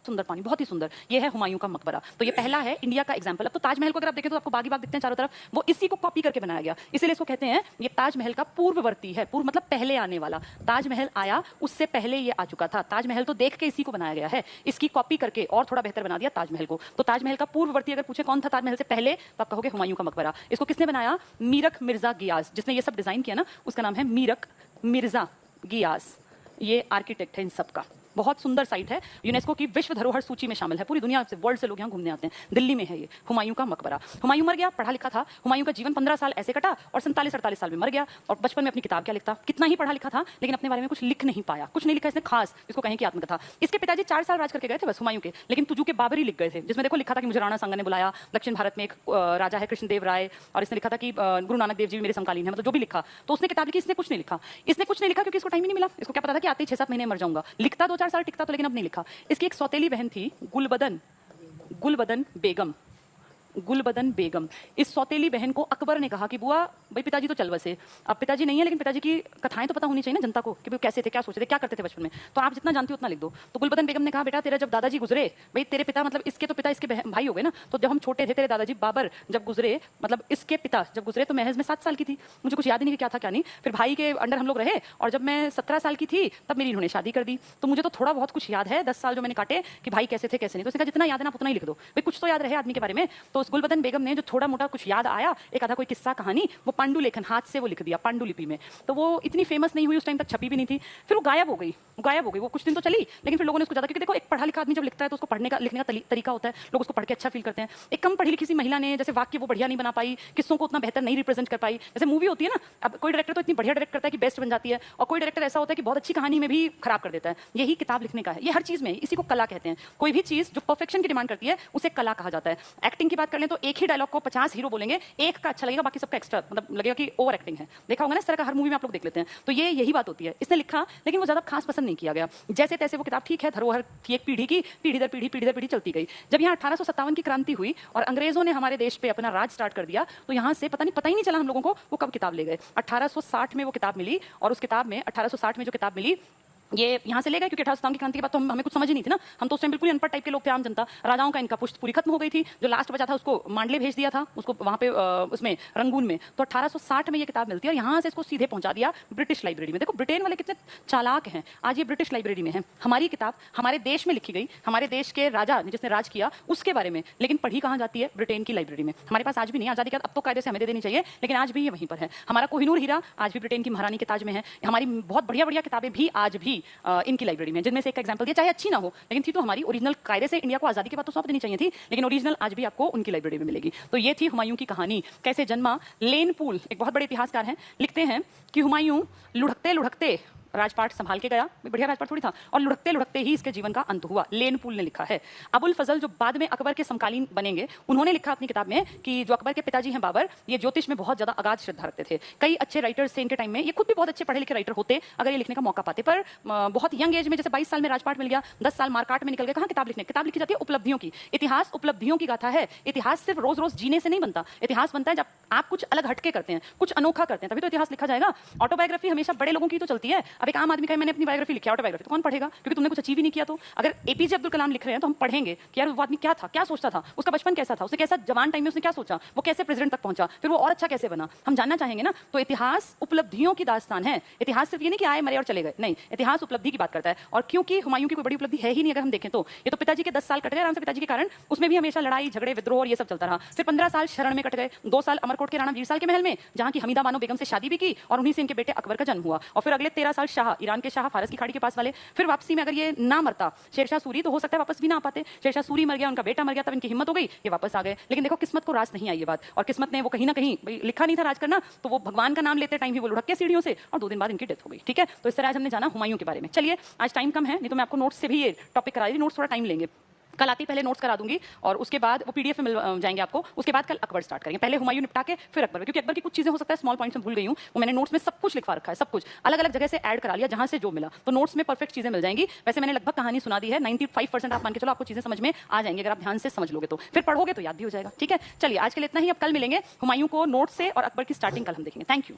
सुंदर पानी, बहुत ही सुंदर। ये है हुमायूं का मकबरा। तो ये पहला है इंडिया का एग्जांपल। अब तो ताजमहल को अगर आप देखें तो आपको बाग ही बाग दिखते हैं चारों तरफ, वो इसी को कॉपी करके बनाया गया, इसीलिए इसको कहते हैं ये ताजमहल का पूर्ववर्ती है। पूर्व मतलब पहले आने वाला। ताजमहल आया उससे पहले ये आ चुका था। ताजमहल तो देख के इसी को बनाया गया है, इसकी कॉपी करके और थोड़ा बेहतर बना दिया ताजमहल को। तो ताजमहल का पूर्ववर्ती अगर पूछे कौन था ताजमहल से पहले, तो आप कहोगे हुमायूं का मकबरा। इसको किसने बनाया? मीरक मिर्जा गियास, जिसने ये सब डिजाइन किया ना, उसका नाम है मीरक मिर्जा गियास। ये आर्किटेक्ट है इन सब का। बहुत सुंदर साइट है, यूनेस्को की विश्व धरोहर सूची में शामिल है। पूरी दुनिया से, वर्ल्ड से लोग यहाँ घूमने आते हैं। दिल्ली में है ये हुमायूं का मकबरा। हुमायूं मर गया, पढ़ा लिखा था। हुमायूं का जीवन 15 साल ऐसे कटा और 47-48 साल में मर गया। और बचपन में अपनी किताब क्या लिखता, कितना ही पढ़ा लिखा था लेकिन अपने बारे में कुछ लिख नहीं पाया, कुछ नहीं लिखा इसने खास, इसको कहें कि आत्मकथा। इसके पिताजी 4 साल राज करके गए थे बस हुमायूं के, लेकिन तुजू के बाबरी लिख गए थे, जिसमें देखो लिखा था कि मुझे राणा सांगा ने बुलाया, दक्षिण भारत में एक राजा है कृष्णदेव राय, और इसने लिखा था कि गुरु नानक देव जी भी मेरे समकालीन है, मतलब जो भी लिखा। तो उसने किताब लिखी, इसने कुछ नहीं लिखा। इसने कुछ नहीं लिखा क्योंकि इसको टाइम ही नहीं मिला। इसको क्या पता था कि आते ही 6-7 महीने मर जाऊंगा। लिखता 2-4 साल टिकता तो, लेकिन अब नहीं लिखा। इसकी एक सौतेली बहन थी गुलबदन बेगम। गुलबदन बेगम। इस सौतेली बहन को अकबर ने कहा कि बुआ भाई पिताजी तो चल बसे, अब पिताजी नहीं है लेकिन पिताजी की कथाएं तो पता होनी चाहिए ना जनता को कि वो कैसे थे, क्या सोचते थे, क्या करते थे बचपन में, तो आप जितना जानती हो उतना लिख दो। तो गुलबदन बेगम ने कहा बेटा तेरा जब दादाजी गुजरे, भाई तेरे पिता मतलब इसके तो पिता इसके भाई हो गए ना, तो जब हम छोटे थे तेरे दादाजी बाबर जब गुजरे, मतलब इसके पिता जब गुजरे तो महज में 7 साल की थी, मुझे कुछ याद ही नहीं क्या था क्या नहीं। फिर भाई के अंडर हम लोग रहे और जब मैं 17 साल की थी तब मेरी इन्होंने शादी कर दी। तो मुझे तो थोड़ा बहुत कुछ याद है, 10 साल जो मैंने काटे कि भाई कैसे थे कैसे नहीं। तो उसने कहा जितना याद है ना उतना ही लिख दो, भाई कुछ तो याद रहे आदमी के बारे में। तो उस गुलबदन बेगम ने जो थोड़ा मोटा कुछ याद आया, एक आधा कोई किस्सा कहानी, वो पांडुलेखन हाथ से वो लिख दिया पांडुलिपि में। तो वो इतनी फेमस नहीं हुई, उस टाइम तक छपी भी नहीं थी। फिर वो गायब हो गई। वो कुछ दिन तो चली, लेकिन फिर लोगों ने उसको ज्यादा, क्योंकि देखो एक पढ़ा लिखा आदमी जब लिखता है तो उसको पढ़ने का लिखने का तरीका होता है, लोग उसको पढ़ के अच्छा फील करते हैं। एक कम पढ़ी लिखी सी महिला ने जैसे वाक्य वो बढ़िया नहीं बना पाई, किस्सों को उतना बेहतर नहीं रिप्रेजेंट कर पाई। जैसे मूवी होती है ना, अब कोई डायरेक्टर तो इतनी बढ़िया डायरेक्ट करता है कि बेस्ट बन जाती है, और कोई डायरेक्टर ऐसा होता है कि बहुत अच्छी कहानी में भी खराब कर देता है। यही किताब लिखने का है, ये हर चीज में, इसी को कला कहते हैं। कोई भी चीज जो परफेक्शन की डिमांड करती है उसे कला कहा जाता है। एक्टिंग की बात कर लें तो एक ही डायलॉग को 50 हीरो बोलेंगे, एक का अच्छा लगेगा, बाकी सबका एक्स्ट्रा मतलब लगेगा कि ओवर एक्टिंग है। देखा होगा ना इस तरह का, हर मूवी में आप लोग देख लेते हैं। तो ये यही बात होती है। इसने लिखा लेकिन वो ज्यादा खास पसंद नहीं किया गया। जैसे तैसे वो किताब ठीक है, धरोहर की एक पीढ़ी की, पीढ़ी दर पीढ़ी चलती गई। जब यहाँ 1857 की क्रांति हुई और अंग्रेजों ने हमारे देश पे अपना राज स्टार्ट कर दिया, तो यहाँ से पता ही नहीं चला हम लोगों को वो कब किताब ले गए। 1860 में वो किताब मिली, और उस किताब में 1860 में जो किताब मिली ये यहाँ से ले गए, क्योंकि 1857 की क्रांति के बाद तो हमें कुछ समझ ही नहीं थी ना। हम तो उस टाइम बिल्कुल अनपढ़ टाइप के लोग थे, आम जनता। राजाओं का इनका पुश्त पूरी खत्म हो गई थी। जो लास्ट बचा था उसको मांडले भेज दिया था, उसको वहाँ पे उसमें रंगून में। तो 1860 में ये किताब मिलती है और यहाँ से इसको सीधे पहुँचा दिया ब्रिटिश लाइब्रेरी में। देखो ब्रिटेन वाले कितने चालाक हैं, आज ये ब्रिटिश लाइब्रेरी में है। हमारी किताब हमारे देश में लिखी गई, हमारे देश के राजा जिसने राज किया उसके बारे में, लेकिन पढ़ी कहाँ जाती है? ब्रिटेन की लाइब्रेरी में। हमारे पास आज भी नहीं, आज़ादी के बाद अब तो कायदे से हमें दे देनी चाहिए, लेकिन आज भी ये वहीं पर है। हमारा कोहिनूर हीरा आज भी ब्रिटेन की महारानी के ताज में है। हमारी बहुत बढ़िया बढ़िया किताबें भी आज भी इनकी लाइब्रेरी में, जिनमें से एक एग्जांपल दिया, चाहे अच्छी ना हो लेकिन थी तो हमारी ओरिजिनल, कायदे से इंडिया को आजादी के बाद तो सौंप देनी चाहिए थी, लेकिन ओरिजिनल आज भी आपको उनकी लाइब्रेरी में मिलेगी। तो ये थी हुमायूं की कहानी, कैसे जन्मा। लेन पूल एक बहुत बड़े इतिहासकार हैं, लिखते हैं कि हुमायूं लुढ़कते लुढ़कते राजपाट संभाल के गया, बढ़िया राजपाट थोड़ी था, और लुढ़कते लुढ़कते ही इसके जीवन का अंत हुआ। लेन पूल ने लिखा है। अबुल फजल जो बाद में अकबर के समकालीन बनेंगे, उन्होंने लिखा अपनी किताब में कि जो अकबर के पिताजी हैं बाबर, ये ज्योतिष में बहुत ज्यादा अगाध श्रद्धा रखते थे। कई अच्छे राइटर्स थे इनके टाइम में, ये खुद भी बहुत अच्छे पढ़े लिखे राइटर होते अगर ये लिखने का मौका पाते, पर बहुत यंग एज में, जैसे 22 साल में राजपाट मिल गया, 10 साल मारकाट में निकल गए, कहाँ किताब लिखने। किताब लिखी जाती है उपलब्धियों की, इतिहास उपलब्धियों की गाथा है। इतिहास सिर्फ रोज रोज जीने से नहीं बनता, इतिहास बनता है जब आप कुछ अलग हटके करते हैं, कुछ अनोखा करते हैं, तभी तो इतिहास लिखा जाएगा। ऑटोबायोग्राफी हमेशा बड़े लोगों की तो चलती है। अब एक आम आदमी का मैंने अपनी बायोग्राफी लिखी, ऑटोबायोग्राफी तो कौन पढ़ेगा, क्योंकि तुमने कुछ अचीव ही नहीं किया। तो अगर एपीजे अब्दुल कलाम लिख रहे हैं तो हम पढ़ेंगे कि यार वो आदमी क्या था, क्या सोचता था, उसका बचपन कैसा था, उसने कैसा जवान टाइम में उसने क्या सोचा, वो कैसे प्रेसिडेंट तक पहुंचा, फिर वो और अच्छा कैसे बना, हम जानना चाहेंगे ना। तो इतिहास उपलब्धियों की दास्तान है। इतिहास सिर्फ ये नहीं कि आए मरे और चले गए, नहीं, इतिहास उपलब्धि की बात करता है। और क्योंकि हुमायूं की कोई बड़ी उपलब्धि है ही नहीं अगर हम देखें तो, ये तो पिताजी के 10 साल कट गए आराम से पिताजी के कारण, उसमें भी हमेशा लड़ाई झगड़े विद्रोह और ये सब चलता रहा। फिर 15 साल शरण में कट गए, 2 साल अमरकोट के राणा वीर साल के महल में, जहां की हमीदा बानो बेगम से शादी भी की और उन्हीं से इनके बेटे अकबर का जन्म हुआ। और फिर अगले 13 साल शाह, ईरान के शाह, फारस की खाड़ी के पास वाले। फिर वापसी में अगर ये ना मरता शेरशाह सूरी, तो हो सकता है वापस भी ना आ पाते। शेरशाह सूरी मर गया, उनका बेटा मर गया, तब इनकी हिम्मत हो गई, ये वापस आ गए। लेकिन देखो किस्मत को रास नहीं आई ये बात, और किस्मत ने वो कहीं ना कहीं लिखा नहीं था राज करना, तो वो भगवान का नाम लेते टाइम ही वो लुढ़क के सीढ़ियों से, और 2 दिन बाद इनकी डेथ हो गई। ठीक है, तो इस तरह आज हमने जाना हुमायूं के बारे में। चलिए आज टाइम कम है, नहीं तो मैं आपको नोट्स से भी ये टॉपिक करा दी, नोट्स थोड़ा टाइम लेंगे। कल आती पहले नोट्स करा दूंगी और उसके बाद वो पीडीएफ में मिल जाएंगे आपको। उसके बाद कल अकबर स्टार्ट करेंगे, पहले हुमायूं निपटा के फिर अकबर, क्योंकि अकबर की कुछ चीजें हो सकता है स्मॉल पॉइंट्स में भूल गई हूं, वो मैंने नोट्स में सब कुछ लिखवा रखा है, सब कुछ अलग अलग जगह से ऐड करा लिया, जहां से जो मिला, तो नोट्स में परफेक्ट चीजें मिल जाएंगी। वैसे मैंने लगभग कहानी सुना दी है, 95% आप मान के चलो आपको चीजें समझ में आ जाएंगी अगर आप ध्यान से समझ लोगे तो, फिर पढ़ोगे तो याद भी हो जाएगा। ठीक है, चलिए आज के लिए इतना ही, अब कल मिलेंगे हुमायूं को नोट्स से और अकबर की स्टार्टिंग कल हम देखेंगे। Thank you.